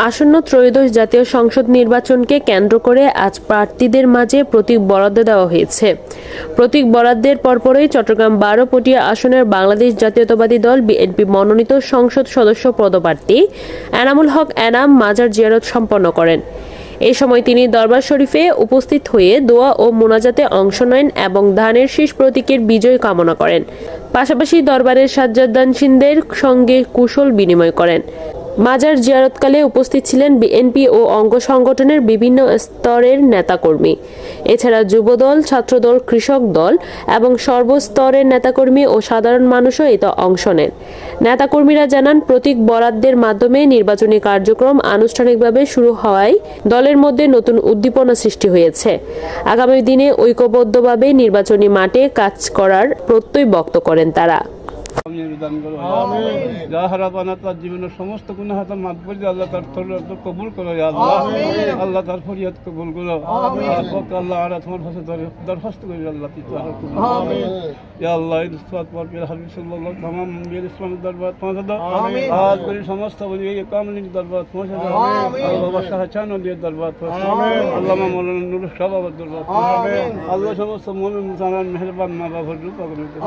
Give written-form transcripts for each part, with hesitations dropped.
আসন্ন ত্রয়োদশ জাতীয় সংসদ নির্বাচনকে কেন্দ্র করে আজ প্রার্থীদের মাঝে প্রতীক বরাদ্দ দেওয়া হয়েছে। প্রতীক বরাদ্দের পরপরই চট্টগ্রাম ১২ পটিয়া আসনের বাংলাদেশ জাতীয়তাবাদী দল বিএনপি মনোনীত সংসদ সদস্য পদপ্রার্থী এনামুল হক এনাম মাজার জিয়ারত সম্পন্ন করেন। এ সময় তিনি দরবার শরীফে উপস্থিত হয়ে দোয়া ও মোনাজাতে অংশ নেন এবং ধানের শীষ প্রতীকের বিজয় কামনা করেন। পাশাপাশি দরবারের সাজ্জাদানশীনদের সঙ্গে কুশল বিনিময় করেন। মাজার জিয়ারতকালে উপস্থিত ছিলেন বিএনপি ও অঙ্গ সংগঠনের বিভিন্ন স্তরের নেতাকর্মী। এছাড়া যুবদল, ছাত্রদল, কৃষক দল এবং সর্বস্তরের নেতাকর্মী ও সাধারণ মানুষও এতে অংশ নেন। নেতাকর্মীরা জানান, প্রতীক বরাদ্দের মাধ্যমে নির্বাচনী কার্যক্রম আনুষ্ঠানিকভাবে শুরু হওয়ায় দলের মধ্যে নতুন উদ্দীপনা সৃষ্টি হয়েছে। আগামী দিনে ঐক্যবদ্ধভাবে নির্বাচনী মাঠে কাজ করার প্রত্যয় ব্যক্ত করেন তারা। জীবনের সমস্ত গুনাহ মাফ করে দিয়ে আল্লাহ তার কবুল করো, আল্লাহ আল্লাহ তার ফরিয়াদ কবুল করো, আল্লাহ আর তোমার কাছে দরখাস্ত করি আল্লাহ আল্লাহ হাবিব সাল্লাল্লাহু তামাম ইসলামের দরবার পৌঁছে দাও। আজ করি সমস্ত কামলির দরবার পৌঁছে দাও। বাবা শাহজাহান ওলির দরবার পৌঁছে দাও। আল্লামা মাওলানা নুরুল শাহ বাবার দরবার পৌঁছে দাও। আল্লাহ সমস্ত মুমিন জানান মেহেরবান মা বাবার রূপা করে দাও।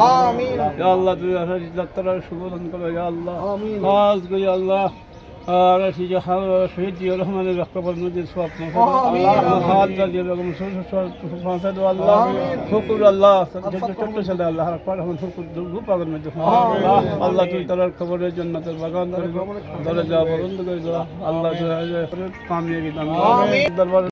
আল্লাহ তুমি যাত্রার শুভদান করো আল্লাহ। আজ করি আল্লাহ আর শহীদ জিয়া রহমানের রক্তপর নদীর সব হাত দাঁড়িয়ে বেগম পৌঁছে দাও আল্লাহ। শুকুর আল্লাহ ছোট্ট ছেলে আল্লাহ রূপাগের মধ্যে আল্লাহ তুই তার খবরের জন্য তোর বাগান দরজা বন্ধ করে দাও আল্লাহ কামিয়ে দরবার